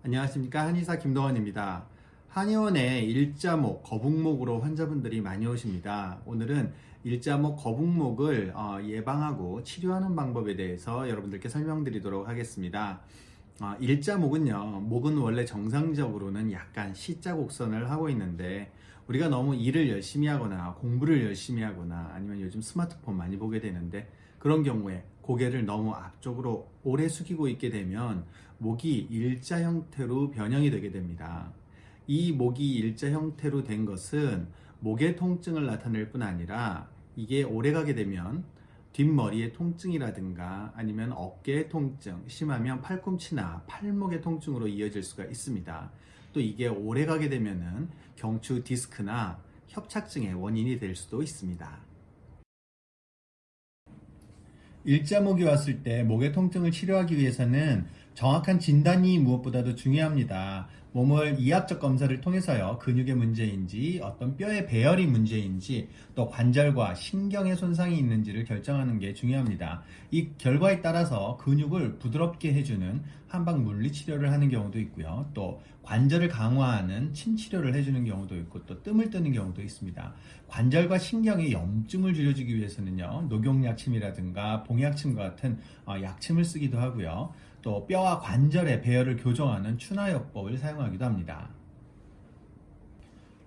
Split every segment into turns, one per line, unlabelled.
안녕하십니까, 한의사 김동원입니다. 한의원에 일자목, 거북목으로 환자분들이 많이 오십니다. 오늘은 일자목, 거북목을 예방하고 치료하는 방법에 대해서 여러분들께 설명드리도록 하겠습니다. 일자목은요, 목은 원래 정상적으로는 약간 C자 곡선을 하고 있는데 우리가 너무 일을 열심히 하거나 공부를 열심히 하거나 아니면 요즘 스마트폰 많이 보게 되는데 그런 경우에 고개를 너무 앞쪽으로 오래 숙이고 있게 되면 목이 일자 형태로 변형이 되게 됩니다. 이 목이 일자 형태로 된 것은 목의 통증을 나타낼 뿐 아니라 이게 오래 가게 되면 뒷머리의 통증이라든가 아니면 어깨의 통증, 심하면 팔꿈치나 팔목의 통증으로 이어질 수가 있습니다. 또 이게 오래 가게 되면은 경추 디스크나 협착증의 원인이 될 수도 있습니다. 일자목이 왔을 때 목의 통증을 치료하기 위해서는 정확한 진단이 무엇보다도 중요합니다. 몸을 이학적 검사를 통해서요, 근육의 문제인지 어떤 뼈의 배열이 문제인지 또 관절과 신경의 손상이 있는지를 결정하는 게 중요합니다. 이 결과에 따라서 근육을 부드럽게 해주는 한방 물리 치료를 하는 경우도 있고요, 또 관절을 강화하는 침 치료를 해주는 경우도 있고 또 뜸을 뜨는 경우도 있습니다. 관절과 신경의 염증을 줄여주기 위해서는요, 녹용약침이라든가 봉약침과 같은 약침을 쓰기도 하고요, 또 뼈와 관절의 배열을 교정하는 추나요법을 사용하기도 합니다.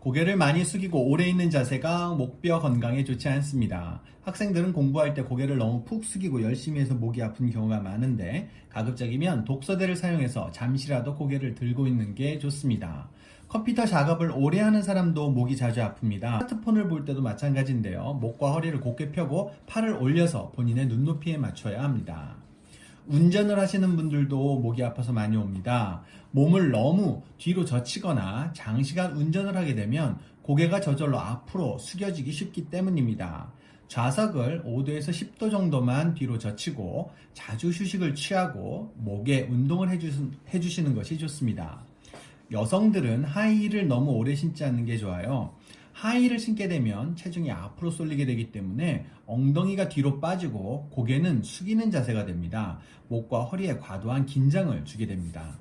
고개를 많이 숙이고 오래 있는 자세가 목뼈 건강에 좋지 않습니다. 학생들은 공부할 때 고개를 너무 푹 숙이고 열심히 해서 목이 아픈 경우가 많은데 가급적이면 독서대를 사용해서 잠시라도 고개를 들고 있는 게 좋습니다. 컴퓨터 작업을 오래 하는 사람도 목이 자주 아픕니다. 스마트폰을 볼 때도 마찬가지인데요. 목과 허리를 곧게 펴고 팔을 올려서 본인의 눈높이에 맞춰야 합니다. 운전을 하시는 분들도 목이 아파서 많이 옵니다. 몸을 너무 뒤로 젖히거나 장시간 운전을 하게 되면 고개가 저절로 앞으로 숙여지기 쉽기 때문입니다. 좌석을 5도에서 10도 정도만 뒤로 젖히고 자주 휴식을 취하고 목에 운동을 해주시는 것이 좋습니다. 여성들은 하이힐을 너무 오래 신지 않는 게 좋아요. 하이힐을 신게 되면 체중이 앞으로 쏠리게 되기 때문에 엉덩이가 뒤로 빠지고 고개는 숙이는 자세가 됩니다. 목과 허리에 과도한 긴장을 주게 됩니다.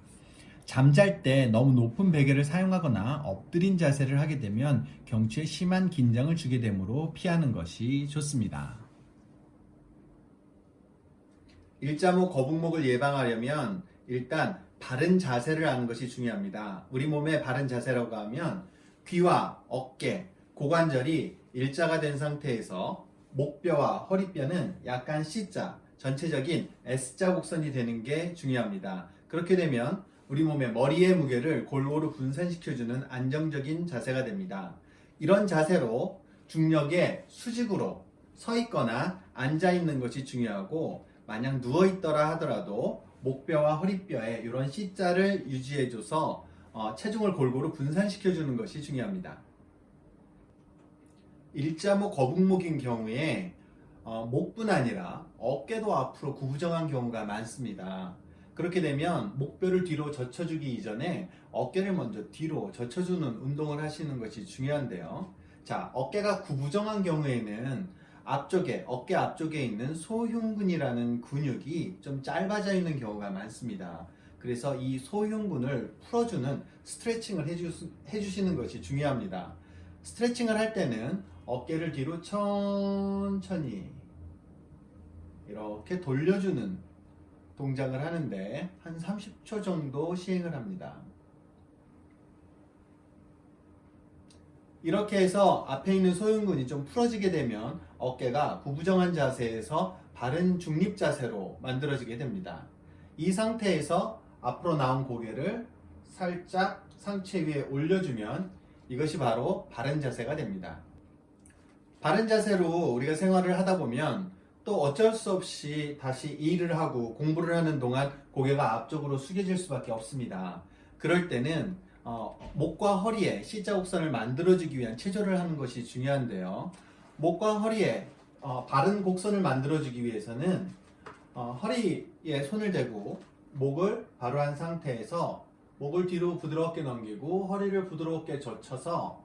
잠잘 때 너무 높은 베개를 사용하거나 엎드린 자세를 하게 되면 경추에 심한 긴장을 주게 되므로 피하는 것이 좋습니다. 일자목, 거북목을 예방하려면 일단 바른 자세를 하는 것이 중요합니다. 우리 몸의 바른 자세라고 하면 귀와 어깨, 고관절이 일자가 된 상태에서 목뼈와 허리뼈는 약간 C자, 전체적인 S자 곡선이 되는 게 중요합니다. 그렇게 되면 우리 몸의 머리의 무게를 골고루 분산시켜주는 안정적인 자세가 됩니다. 이런 자세로 중력의 수직으로 서 있거나 앉아 있는 것이 중요하고, 만약 누워 있더라 하더라도 목뼈와 허리뼈에 이런 C자를 유지해줘서 체중을 골고루 분산시켜주는 것이 중요합니다. 일자목, 거북목인 경우에 목뿐 아니라 어깨도 앞으로 구부정한 경우가 많습니다. 그렇게 되면 목뼈를 뒤로 젖혀주기 이전에 어깨를 먼저 뒤로 젖혀주는 운동을 하시는 것이 중요한데요. 자, 어깨가 구부정한 경우에는 어깨 앞쪽에 있는 소흉근이라는 근육이 좀 짧아져 있는 경우가 많습니다. 그래서 이 소흉근을 풀어주는 스트레칭을 해주시는 것이 중요합니다. 스트레칭을 할 때는 어깨를 뒤로 천천히 이렇게 돌려주는 동작을 하는데 한 30초 정도 시행을 합니다. 이렇게 해서 앞에 있는 소흉근이 좀 풀어지게 되면 어깨가 구부정한 자세에서 바른 중립 자세로 만들어지게 됩니다. 이 상태에서 앞으로 나온 고개를 살짝 상체 위에 올려주면 이것이 바로 바른 자세가 됩니다. 바른 자세로 우리가 생활을 하다 보면 또 어쩔 수 없이 다시 일을 하고 공부를 하는 동안 고개가 앞쪽으로 숙여질 수밖에 없습니다. 그럴 때는 목과 허리에 C자 곡선을 만들어주기 위한 체조를 하는 것이 중요한데요. 목과 허리에 바른 곡선을 만들어주기 위해서는 허리에 손을 대고 목을 바로 한 상태에서 목을 뒤로 부드럽게 넘기고 허리를 부드럽게 젖혀서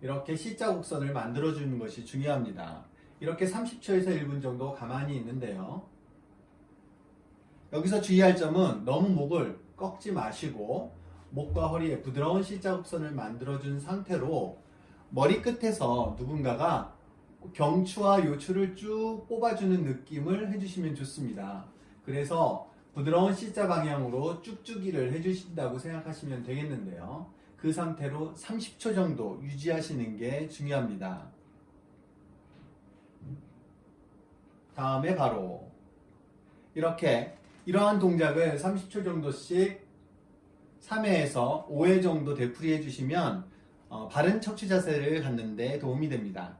이렇게 C자 곡선을 만들어주는 것이 중요합니다. 이렇게 30초에서 1분 정도 가만히 있는데요. 여기서 주의할 점은 너무 목을 꺾지 마시고 목과 허리에 부드러운 C자곡선을 만들어준 상태로 머리끝에서 누군가가 경추와 요추를 쭉 뽑아주는 느낌을 해주시면 좋습니다. 그래서 부드러운 C자 방향으로 쭉쭉이를 해주신다고 생각하시면 되겠는데요. 그 상태로 30초 정도 유지하시는 게 중요합니다. 다음에 바로 이렇게 이러한 동작을 30초 정도씩 3회에서 5회 정도 되풀이 해주시면 바른 척추 자세를 갖는 데 도움이 됩니다.